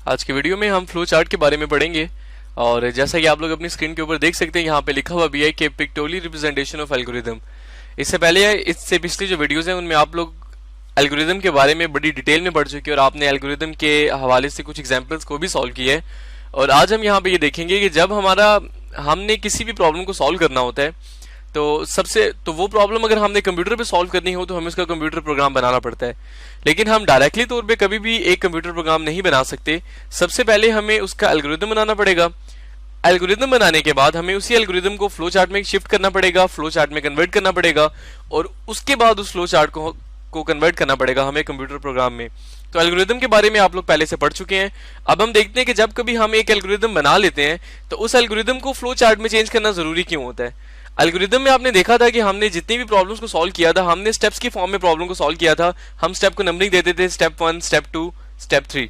आज की वीडियो में हम फ्लो चार्ट के बारे में पढ़ेंगे। और जैसा कि आप लोग अपनी स्क्रीन के ऊपर देख सकते हैं, यहाँ पे लिखा हुआ भी है कि पिक्टोरियल रिप्रेजेंटेशन ऑफ एल्गोरिदम। इससे पिछली जो वीडियोस हैं उनमें आप लोग एल्गोरिदम के बारे में बड़ी डिटेल में पढ़ चुके हैं और आपने एल्गोरिदम के हवाले से कुछ एग्जाम्पल्स को भी सॉल्व किया है। और आज हम यहाँ पे ये देखेंगे कि जब हमने किसी भी प्रॉब्लम को सॉल्व करना होता है तो वो प्रॉब्लम अगर हमने कंप्यूटर पे सॉल्व करनी हो तो हमें उसका कंप्यूटर प्रोग्राम बनाना पड़ता है। लेकिन हम डायरेक्टली तौर पे कभी भी एक कंप्यूटर प्रोग्राम नहीं बना सकते। सबसे पहले हमें उसका एल्गोरिदम बनाना पड़ेगा। एल्गोरिदम बनाने के बाद हमें उसी एल्गोरिदम को फ्लो चार्ट में शिफ्ट करना पड़ेगा, फ्लो चार्ट में कन्वर्ट करना पड़ेगा और उसके बाद उस फ्लो चार्ट को कन्वर्ट करना पड़ेगा हमें कंप्यूटर प्रोग्राम में। तो एल्गोरिदम के बारे में आप लोग पहले से पढ़ चुके हैं। अब हम देखते हैं कि जब कभी हम एक एल्गोरिदम बना लेते हैं तो उस एल्गोरिदम को फ्लो चार्ट में चेंज करना जरूरी क्यों होता है। एल्गोरिदम में आपने देखा था कि हमने जितनी भी प्रॉब्लम्स को सॉल्व किया था हमने स्टेप्स की फॉर्म में प्रॉब्लम को सॉल्व किया था। हम स्टेप को नंबरिंग देते थे, स्टेप 1, स्टेप 2, स्टेप 3।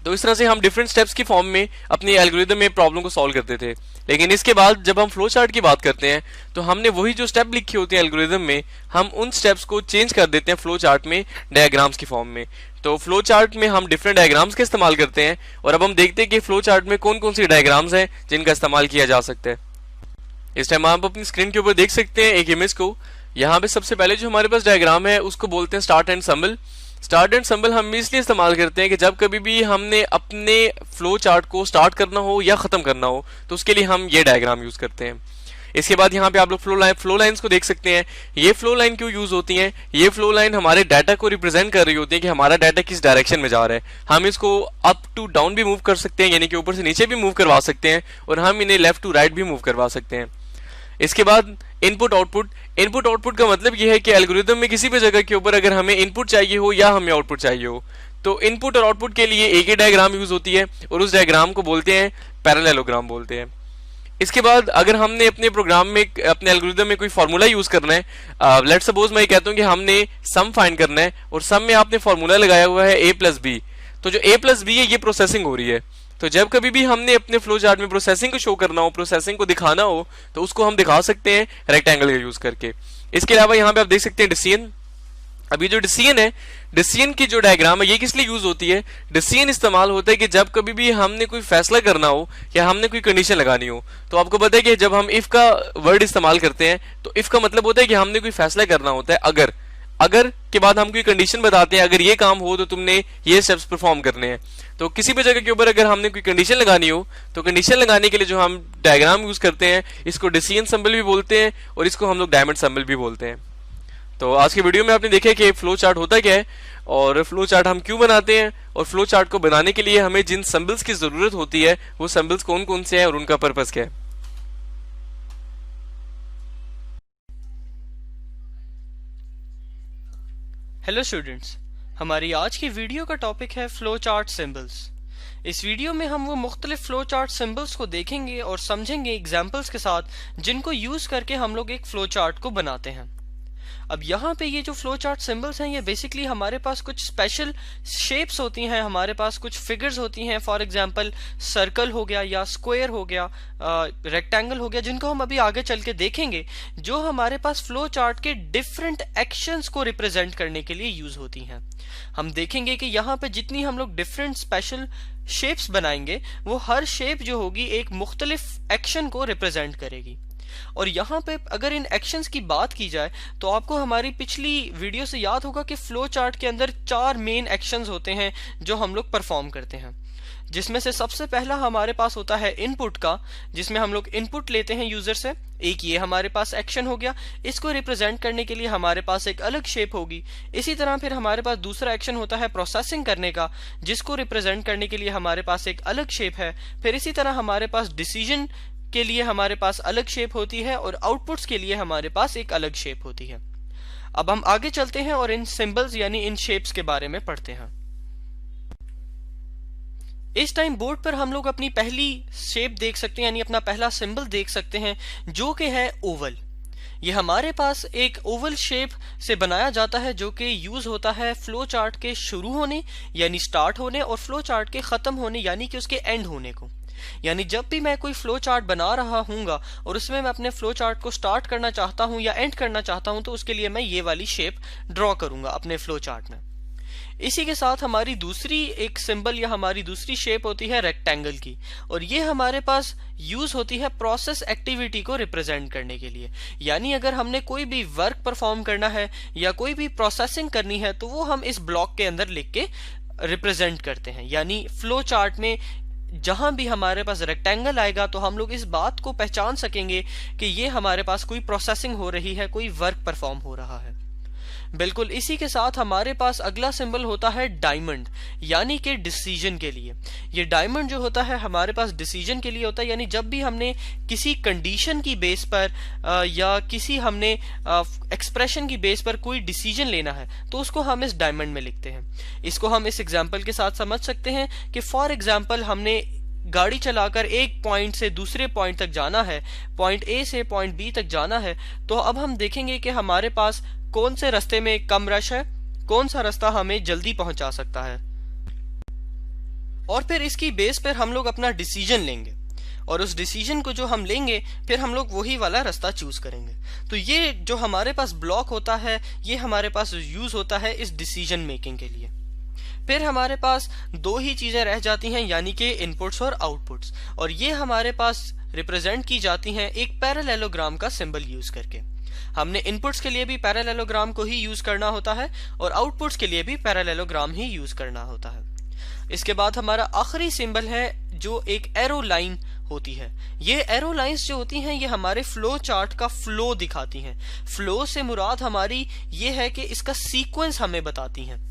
तो इस तरह से हम डिफरेंट स्टेप्स की फॉर्म में अपनी एल्गोरिदम में प्रॉब्लम को सॉल्व करते थे। लेकिन इसके बाद जब हम फ्लो चार्ट की बात करते हैं तो हमने वही जो स्टेप लिखी होती है एल्गोरिदम में, हम उन स्टेप्स को चेंज कर देते हैं फ्लो चार्ट में डायग्राम्स की फॉर्म में। तो फ्लो चार्ट में हम डिफरेंट डायग्राम्स का इस्तेमाल करते हैं और अब हम देखते हैं कि फ्लो चार्ट में कौन कौन सी डायग्राम्स हैं जिनका इस्तेमाल किया जा सकता है। इस टाइम आप अपनी स्क्रीन के ऊपर देख सकते हैं एक इमेज को। यहाँ पे सबसे पहले जो हमारे पास डायग्राम है उसको बोलते हैं start and symbol. Start and symbol हम इसलिए इस्तेमाल करते हैं कि जब कभी भी हमने अपने फ्लो चार्ट को स्टार्ट करना हो या खत्म करना हो तो उसके लिए हम ये डायग्राम यूज करते हैं। इसके बाद यहाँ पे आप लोग फ्लो लाइंस को देख सकते हैं। ये फ्लो लाइन क्यों यूज होती हैं? ये फ्लो लाइन हमारे डाटा को रिप्रेजेंट कर रही होती है कि हमारा डाटा किस डायरेक्शन में जा रहा है। हम इसको अप टू डाउन भी मूव कर सकते हैं, यानी कि ऊपर से नीचे भी मूव करवा सकते हैं और हम इन्हें लेफ्ट टू राइट भी मूव करवा सकते हैं। इसके बाद इनपुट आउटपुट का मतलब यह है कि एल्गोरिदम में किसी भी जगह के ऊपर अगर हमें इनपुट चाहिए हो या हमें आउटपुट चाहिए हो तो इनपुट और आउटपुट के लिए एक ही डायग्राम यूज होती है और उस डायग्राम को बोलते हैं पैरेललोग्राम बोलते हैं। इसके बाद अगर हमने अपने प्रोग्राम में अपने एल्गोरिदम में कोई फार्मूला यूज करना है, लेट सपोज मैं कहता हूं कि हमने सम फाइंड करना है और सम में आपने फार्मूला लगाया हुआ है a+b। तो जो a+b है ये प्रोसेसिंग हो रही है। तो जब कभी भी हमने अपने फ्लो चार्ट में प्रोसेसिंग को शो करना हो, प्रोसेसिंग को दिखाना हो तो उसको हम दिखा सकते हैं रेक्टेंगल का यूज करके। इसके अलावा यहाँ पे आप देख सकते हैं डिसीजन। अभी जो डिसीजन है, डिसीजन की जो डायग्राम है ये किस लिए यूज होती है? डिसीजन इस्तेमाल होता है कि जब कभी भी हमने कोई फैसला करना हो या हमने कोई कंडीशन लगानी हो। तो आपको पता है कि जब हम इफ का वर्ड इस्तेमाल करते हैं तो इफ का मतलब होता है कि हमने कोई फैसला करना होता है। अगर के बाद हम कोई कंडीशन बताते हैं, अगर ये काम हो तो तुमने ये स्टेप्स परफॉर्म करने हैं। तो किसी भी जगह के ऊपर अगर हमने कोई कंडीशन लगानी हो तो कंडीशन लगाने के लिए जो हम डायग्राम यूज करते हैं इसको डिसीजन सिंबल भी बोलते हैं और इसको हम लोग डायमंड सिंबल भी बोलते हैं। तो आज की वीडियो में आपने देखा कि फ्लो चार्ट होता क्या है और फ्लो चार्ट हम क्यों बनाते हैं और फ्लो चार्ट को बनाने के लिए हमें जिन सिंबल्स की जरूरत होती है वो सिंबल्स कौन कौन से हैं और उनका पर्पस क्या है। हेलो स्टूडेंट्स, हमारी आज की वीडियो का टॉपिक है फ्लो चार्ट सिंबल्स। इस वीडियो में हम वो मुख्तलिफ फ्लो चार्ट सिंबल्स को देखेंगे और समझेंगे एग्जाम्पल्स के साथ जिनको यूज करके हम लोग एक फ्लो चार्ट को बनाते हैं। अब यहाँ पे ये जो फ्लो चार्ट सिंबल्स हैं ये बेसिकली हमारे पास कुछ स्पेशल शेप्स होती हैं, हमारे पास कुछ फिगर्स होती हैं। फॉर एग्जांपल सर्कल हो गया या स्क्वायर हो गया, रेक्टेंगल हो गया, जिनको हम अभी आगे चल के देखेंगे, जो हमारे पास फ्लो चार्ट के डिफरेंट एक्शंस को रिप्रेजेंट करने के लिए यूज होती हैं। हम देखेंगे कि यहाँ पे जितनी हम लोग डिफरेंट स्पेशल शेप्स बनाएंगे वो हर शेप जो होगी एक मुख्तलिफ एक्शन को रिप्रेजेंट करेगी। और यहाँ पे अगर इन एक्शंस की बात की जाए तो आपको हमारी पिछली वीडियो से याद होगा कि फ्लो चार्ट के अंदर 4 मेन एक्शंस होते हैं जो हम लोग परफॉर्म करते हैं, जिसमें से सबसे पहला हमारे पास होता है इनपुट का, जिसमें हम लोग इनपुट लेते हैं यूजर से। एक ये हमारे पास एक्शन हो गया, इसको रिप्रेजेंट करने के लिए हमारे पास एक अलग शेप होगी। इसी तरह फिर हमारे पास दूसरा एक्शन होता है प्रोसेसिंग करने का, जिसको रिप्रेजेंट करने के लिए हमारे पास एक अलग शेप है। फिर इसी तरह हमारे पास डिसीजन के लिए हमारे पास अलग शेप होती है और आउटपुट्स के लिए हमारे पास एक अलग शेप होती है। अब हम आगे चलते हैं और इन सिंबल्स यानी इन शेप्स के बारे में पढ़ते हैं। इस टाइम बोर्ड पर हम लोग अपनी पहली शेप देख सकते हैं, यानी अपना पहला सिंबल देख सकते हैं, जो कि है ओवल। ये हमारे पास एक ओवल शेप से बनाया जाता है जो कि यूज होता है फ्लो चार्ट के शुरू होने यानी स्टार्ट होने और फ्लो चार्ट के खत्म होने यानी कि उसके एंड होने को। यानी जब भी मैं कोई फ्लो चार्ट बना रहा हूँगा और उसमें मैं अपने फ्लो चार्ट को स्टार्ट करना चाहता हूँ या एंड करना चाहता हूँ तो उसके लिए मैं ये वाली शेप ड्रॉ करूंगा अपने फ्लो चार्ट में। इसी के साथ हमारी दूसरी एक सिंबल या हमारी दूसरी शेप होती है रेक्टेंगल की, और ये हमारे पास यूज होती है प्रोसेस एक्टिविटी को रिप्रेजेंट करने के लिए। यानी अगर हमने कोई भी वर्क परफॉर्म करना है या कोई भी प्रोसेसिंग करनी है तो वो हम इस ब्लॉक के अंदर लिख के रिप्रेजेंट करते हैं। यानी फ्लो चार्ट में जहां भी हमारे पास रेक्टेंगल आएगा तो हम लोग इस बात को पहचान सकेंगे कि ये हमारे पास कोई प्रोसेसिंग हो रही है, कोई वर्क परफॉर्म हो रहा है। बिल्कुल इसी के साथ हमारे पास अगला सिंबल होता है डायमंड, यानी कि डिसीजन के लिए। ये डायमंड जो होता है हमारे पास डिसीजन के लिए होता है, यानी जब भी हमने किसी कंडीशन की बेस पर या किसी हमने एक्सप्रेशन की बेस पर कोई डिसीजन लेना है तो उसको हम इस डायमंड में लिखते हैं। इसको हम इस एग्जाम्पल के साथ समझ सकते हैं कि फॉर एग्जाम्पल हमने गाड़ी चलाकर एक पॉइंट से दूसरे पॉइंट तक जाना है, पॉइंट ए से पॉइंट बी तक जाना है, तो अब हम देखेंगे कि हमारे पास कौन से रास्ते में कम रश है, कौन सा रास्ता हमें जल्दी पहुंचा सकता है, और फिर इसकी बेस पर हम लोग अपना डिसीजन लेंगे, और उस डिसीजन को जो हम लेंगे फिर हम लोग वही वाला रास्ता चूज करेंगे। तो ये जो हमारे पास ब्लॉक होता है ये हमारे पास यूज होता है इस डिसीजन मेकिंग के लिए। फिर हमारे पास दो ही चीजें रह जाती हैं, यानी कि इनपुट्स और आउटपुट्स, और ये हमारे पास रिप्रेजेंट की जाती हैं एक पैरेललोग्राम का सिंबल यूज करके। हमने इनपुट्स के लिए भी पैरेललोग्राम को ही यूज करना होता है और आउटपुट्स के लिए भी पैरेललोग्राम ही यूज करना होता है। इसके बाद हमारा आखिरी सिंबल है जो एक एरो लाइन होती है। ये एरो लाइंस जो होती हैं ये हमारे फ्लो चार्ट का फ्लो दिखाती हैं। फ्लो से मुराद हमारी ये है कि इसका सीक्वेंस हमें बताती हैं।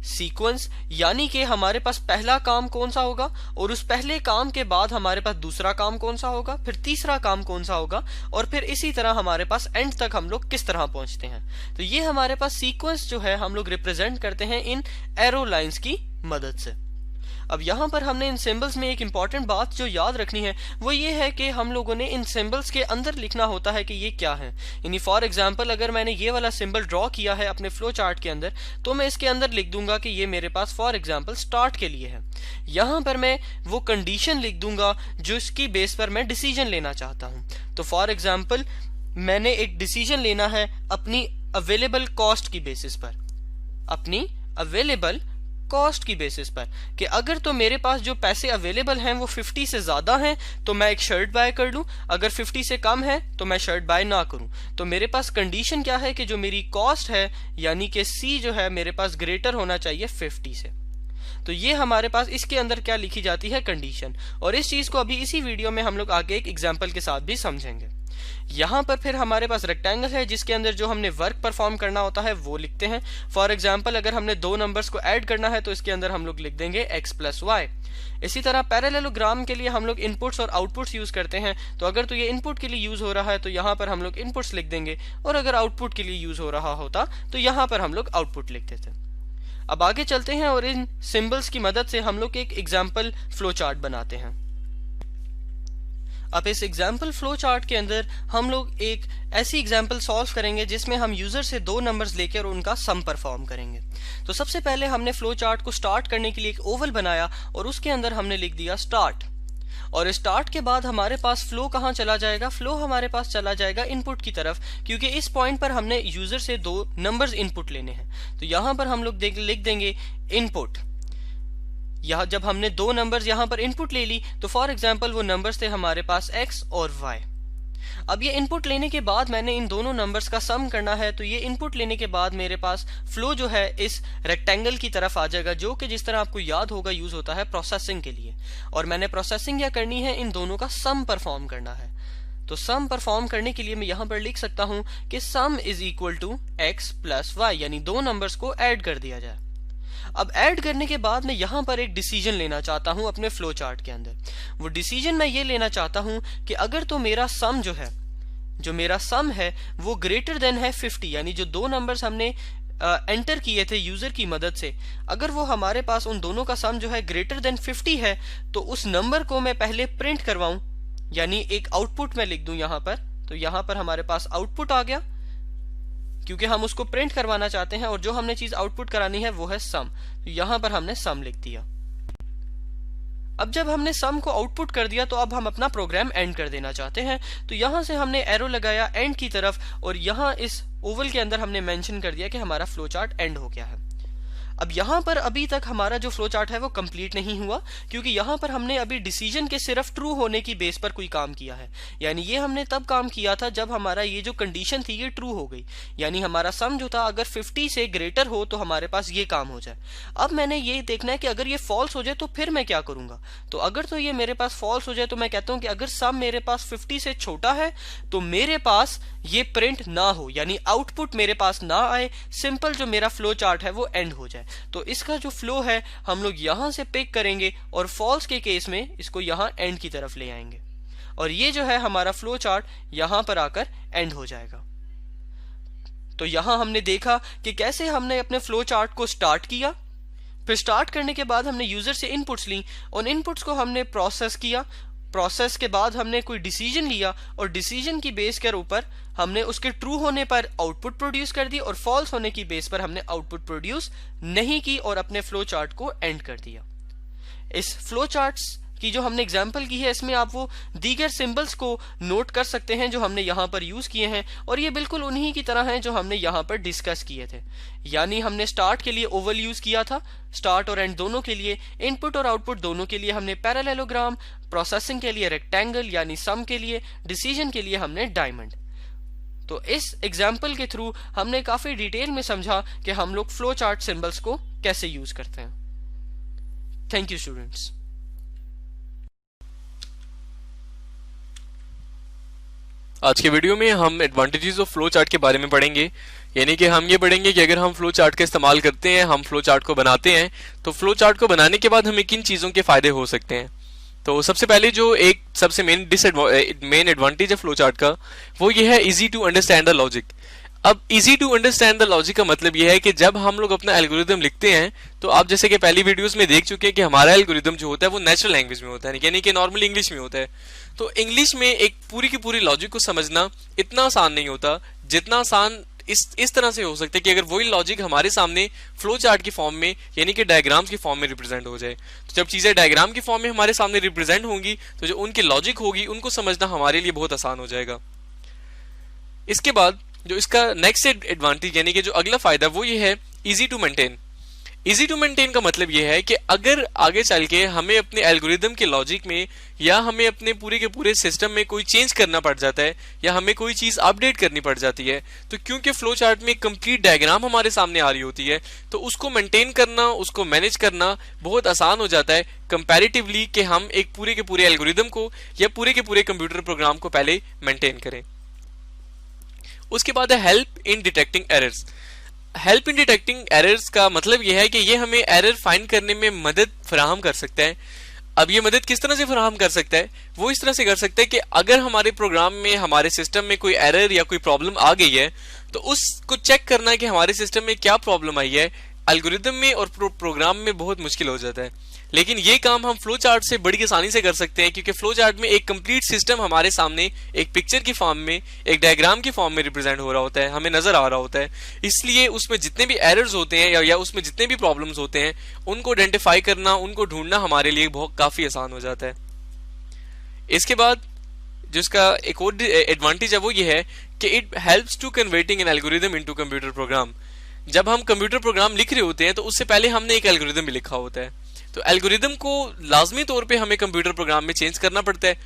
सीक्वेंस यानी कि हमारे पास पहला काम कौन सा होगा और उस पहले काम के बाद हमारे पास दूसरा काम कौन सा होगा, फिर तीसरा काम कौन सा होगा, और फिर इसी तरह हमारे पास एंड तक हम लोग किस तरह पहुंचते हैं। तो ये हमारे पास सीक्वेंस जो है हम लोग रिप्रेजेंट करते हैं इन एरो लाइंस की मदद से। अब यहाँ पर हमने इन सिंबल्स में एक इंपॉर्टेंट बात जो याद रखनी है वो ये है कि हम लोगों ने इन सिंबल्स के अंदर लिखना होता है कि ये क्या है। यानी फॉर एग्जांपल अगर मैंने ये वाला सिंबल ड्रॉ किया है अपने फ्लो चार्ट के अंदर तो मैं इसके अंदर लिख दूंगा कि ये मेरे पास फॉर एग्जांपल स्टार्ट के लिए है। यहाँ पर मैं वो कंडीशन लिख दूंगा जिसकी बेस पर मैं डिसीजन लेना चाहता हूँ। तो फॉर एग्जाम्पल मैंने एक डिसीजन लेना है अपनी अवेलेबल कॉस्ट की बेसिस पर, अपनी अवेलेबल कॉस्ट की बेसिस पर, कि अगर तो मेरे पास जो पैसे अवेलेबल हैं वो 50 से ज्यादा हैं तो मैं एक शर्ट बाय कर लूं, अगर 50 से कम है तो मैं शर्ट बाय ना करूं। तो मेरे पास कंडीशन क्या है कि जो मेरी कॉस्ट है यानी कि सी जो है मेरे पास ग्रेटर होना चाहिए 50 से। तो ये हमारे पास इसके अंदर क्या लिखी जाती है, कंडीशन। और इस चीज को अभी इसी वीडियो में हम लोग आगे एक एग्जाम्पल के साथ भी समझेंगे। यहाँ पर फिर हमारे पास रेक्टेंगल है जिसके अंदर जो हमने वर्क परफॉर्म करना होता है वो लिखते हैं। फॉर एग्जाम्पल अगर हमने दो नंबर्स को ऐड करना है तो इसके अंदर हम लोग लिख देंगे x + y। इसी तरह पैरेललोग्राम के लिए हम लोग इनपुट्स और आउटपुट्स यूज करते हैं। तो अगर तो ये इनपुट के लिए यूज हो रहा है तो यहाँ पर हम लोग इनपुट्स लिख देंगे, और अगर आउटपुट के लिए यूज हो रहा होता तो यहाँ पर हम लोग आउटपुट लिख देते। अब आगे चलते हैं और इन सिंबल्स की मदद से हम लोग एक एग्जाम्पल फ्लो चार्ट बनाते हैं। अब इस एग्जाम्पल फ्लो चार्ट के अंदर हम लोग एक ऐसी एग्जाम्पल सॉल्व करेंगे जिसमें हम यूजर से दो नंबर्स लेकर उनका सम परफॉर्म करेंगे। तो सबसे पहले हमने फ्लो चार्ट को स्टार्ट करने के लिए एक ओवल बनाया और उसके अंदर हमने लिख दिया स्टार्ट। और स्टार्ट के बाद हमारे पास फ्लो कहाँ चला जाएगा, फ्लो हमारे पास चला जाएगा इनपुट की तरफ, क्योंकि इस पॉइंट पर हमने यूजर से दो नंबर्स इनपुट लेने हैं। तो यहाँ पर हम लोग लिख देंगे इनपुट। यहाँ जब हमने दो नंबर्स यहाँ पर इनपुट ले ली तो फॉर एग्जाम्पल वो नंबर्स थे हमारे पास x और y। अब ये इनपुट लेने के बाद मैंने इन दोनों नंबर्स का सम करना है, तो ये इनपुट लेने के बाद मेरे पास फ्लो जो है इस रेक्टेंगल की तरफ आ जाएगा, जो कि जिस तरह आपको याद होगा यूज होता है प्रोसेसिंग के लिए। और मैंने प्रोसेसिंग क्या करनी है, इन दोनों का सम परफॉर्म करना है। तो सम परफॉर्म करने के लिए मैं यहाँ पर लिख सकता हूँ कि sum is equal to x + y, यानी दो नंबर्स को ऐड कर दिया जाए। अब ऐड करने के बाद मैं यहाँ पर एक डिसीजन लेना चाहता हूँ अपने फ्लो चार्ट के अंदर। वो डिसीजन मैं ये लेना चाहता हूँ कि अगर तो मेरा सम जो है, जो मेरा सम है वो ग्रेटर देन है 50, यानी जो दो नंबर्स हमने एंटर किए थे यूजर की मदद से, अगर वो हमारे पास उन दोनों का सम जो है ग्रेटर देन 50 है तो उस नंबर को मैं पहले प्रिंट करवाऊं, यानी एक आउटपुट मैं लिख दूं यहाँ पर। तो यहाँ पर हमारे पास आउटपुट आ गया क्योंकि हम उसको प्रिंट करवाना चाहते हैं, और जो हमने चीज आउटपुट करानी है वो है सम। तो यहाँ पर हमने सम लिख दिया। अब जब हमने सम को आउटपुट कर दिया तो अब हम अपना प्रोग्राम एंड कर देना चाहते हैं। तो यहाँ से हमने एरो लगाया एंड की तरफ, और यहाँ इस ओवल के अंदर हमने मेंशन कर दिया कि हमारा फ्लो चार्ट एंड हो गया है। अब यहाँ पर अभी तक हमारा जो फ्लो चार्ट है वो कंप्लीट नहीं हुआ, क्योंकि यहाँ पर हमने अभी डिसीजन के सिर्फ ट्रू होने की बेस पर कोई काम किया है। यानी ये हमने तब काम किया था जब हमारा ये जो कंडीशन थी ये ट्रू हो गई, यानी हमारा सम जो था अगर 50 से ग्रेटर हो तो हमारे पास ये काम हो जाए। अब मैंने ये देखना है कि अगर ये फॉल्स हो जाए तो फिर मैं क्या करूंगा। तो अगर तो ये मेरे पास फॉल्स हो जाए तो मैं कहता हूं कि अगर सम मेरे पास 50 से छोटा है तो मेरे पास ये प्रिंट ना हो, यानी आउटपुट मेरे पास ना आए, सिंपल जो मेरा फ्लो चार्ट है वो एंड हो जाए। तो इसका जो फ्लो है हम लोग यहां से पिक करेंगे और फॉल्स के केस में इसको यहां एंड की तरफ ले आएंगे, और ये जो है हमारा फ्लो चार्ट यहां पर आकर एंड हो जाएगा। तो यहां हमने देखा कि कैसे हमने अपने फ्लो चार्ट को स्टार्ट किया, फिर स्टार्ट करने के बाद हमने यूजर से इनपुट्स ली, उन इनपुट्स को हमने प्रोसेस किया, प्रोसेस के बाद हमने कोई डिसीजन लिया और डिसीजन की बेस के ऊपर हमने उसके ट्रू होने पर आउटपुट प्रोड्यूस कर दी और फॉल्स होने की बेस पर हमने आउटपुट प्रोड्यूस नहीं की और अपने फ्लो चार्ट को एंड कर दिया। इस फ्लो चार्ट्स की जो हमने एग्जांपल की है इसमें आप वो दीगर सिंबल्स को नोट कर सकते हैं जो हमने यहाँ पर यूज किए हैं, और ये बिल्कुल उन्हीं की तरह हैं जो हमने यहाँ पर डिस्कस किए थे। यानी हमने स्टार्ट के लिए ओवल यूज किया था, स्टार्ट और एंड दोनों के लिए, इनपुट और आउटपुट दोनों के लिए हमने पैरेललोग्राम, प्रोसेसिंग के लिए रेक्टेंगल यानी सम के लिए, डिसीजन के लिए हमने डायमंड। तो इस एग्जाम्पल के थ्रू हमने काफी डिटेल में समझा कि हम लोग फ्लो चार्ट सिंबल्स को कैसे यूज करते हैं। Thank you students. आज के वीडियो में हम एडवांटेजेस ऑफ फ्लो चार्ट के बारे में पढ़ेंगे। यानी कि हम ये पढ़ेंगे कि अगर हम फ्लो चार्ट का इस्तेमाल करते हैं, हम फ्लो चार्ट को बनाते हैं, तो फ्लो चार्ट को बनाने के बाद हमें किन चीज़ों के फायदे हो सकते हैं। तो सबसे पहले जो एक सबसे मेन एडवांटेज है फ्लो चार्ट का, वो ये है easy to understand the logic. अब easy to understand the logic का मतलब यह है कि जब हम लोग अपना एल्गोरिदम लिखते हैं तो आप जैसे कि पहली वीडियोस में देख चुके हैं कि हमारा एल्गोरिदम जो होता है वो नेचुरल लैंग्वेज में होता है, यानी कि नॉर्मल इंग्लिश में होता है। तो इंग्लिश में एक पूरी की पूरी लॉजिक को समझना इतना आसान नहीं होता जितना आसान इस तरह से हो सकता है कि अगर वही लॉजिक हमारे सामने फ्लो चार्ट की फॉर्म में यानी कि डायग्राम्स की फॉर्म में रिप्रेजेंट हो जाए। तो जब चीजें डायग्राम की फॉर्म में हमारे सामने रिप्रेजेंट होंगी तो जो उनकी लॉजिक होगी उनको समझना हमारे लिए बहुत आसान हो जाएगा। इसके बाद जो इसका नेक्स्ट एडवांटेज यानी कि जो अगला फायदा वो ये है easy to maintain. Easy to maintain का मतलब ये है कि अगर आगे चल के हमें अपने एल्गोरिदम के लॉजिक में या हमें अपने पूरे के पूरे सिस्टम में कोई चेंज करना पड़ जाता है या हमें कोई चीज अपडेट करनी पड़ जाती है, तो क्योंकि फ्लो चार्ट में कंप्लीट डायग्राम हमारे सामने आ रही होती है तो उसको मेंटेन करना, उसको मैनेज करना बहुत आसान हो जाता है कंपैरेटिवली कि हम एक पूरे के पूरे एल्गोरिदम को या पूरे के पूरे कंप्यूटर प्रोग्राम को पहले मेंटेन करें। उसके बाद है help in detecting errors. Help in detecting errors का मतलब यह है कि ये हमें एरर फाइंड करने में मदद फराहम कर सकता है। अब ये मदद किस तरह से फराहम कर सकता है? वो इस तरह से कर सकता है कि अगर हमारे प्रोग्राम में, हमारे सिस्टम में कोई एरर या कोई प्रॉब्लम आ गई है तो उसको चेक करना है कि हमारे सिस्टम में क्या प्रॉब्लम आई है, एल्गोरिदम में और प्रोग्राम में बहुत मुश्किल हो जाता है। लेकिन ये काम हम फ्लो चार्ट से बड़ी आसानी से कर सकते हैं क्योंकि फ्लो चार्ट में एक कंप्लीट सिस्टम हमारे सामने एक पिक्चर की फॉर्म में, एक डायग्राम की फॉर्म में रिप्रेजेंट हो रहा होता है, हमें नजर आ रहा होता है। इसलिए उसमें जितने भी एरर्स होते हैं या उसमें जितने भी प्रॉब्लम्स होते हैं उनको आइडेंटिफाई करना, उनको ढूंढना हमारे लिए बहुत काफी आसान हो जाता है। इसके बाद जिसका एक और एडवांटेज है वो ये है कि it helps to converting an algorithm into computer program. जब हम कंप्यूटर प्रोग्राम लिख रहे होते हैं तो उससे पहले हमने एक एल्गोरिदम भी लिखा होता है, तो एल्गोरिदम को लाजमी तौर पे हमें कंप्यूटर प्रोग्राम में चेंज करना पड़ता है।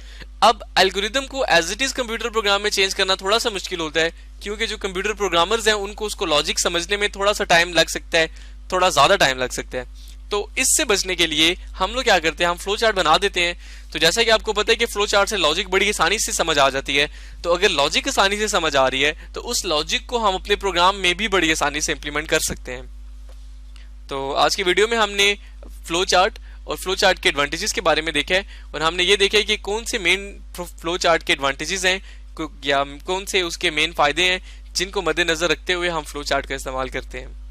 अब एल्गोरिदम को as it is computer program में चेंज करना थोड़ा सा मुश्किल होता है क्योंकि जो कंप्यूटर प्रोग्रामर्स हैं उनको उसको लॉजिक समझने में थोड़ा सा टाइम लग सकता है, थोड़ा ज्यादा टाइम लग सकता है। तो इससे बचने के लिए हम लोग क्या करते हैं, हम फ्लो चार्ट बना देते हैं। तो जैसा कि आपको पता है कि फ्लो चार्ट से लॉजिक बड़ी आसानी से समझ आ जाती है, तो अगर लॉजिक आसानी से समझ आ रही है तो उस लॉजिक को हम अपने प्रोग्राम में भी बड़ी आसानी से इंप्लीमेंट कर सकते हैं। तो आज की वीडियो में हमने फ्लो चार्ट और फ्लो चार्ट के एडवांटेजेस के बारे में देखा है और हमने ये देखा है कि कौन से मेन फ्लो चार्ट के एडवांटेजेस हैं या कौन से उसके मेन फायदे हैं जिनको मद्देनजर रखते हुए हम फ्लो चार्ट का इस्तेमाल करते हैं।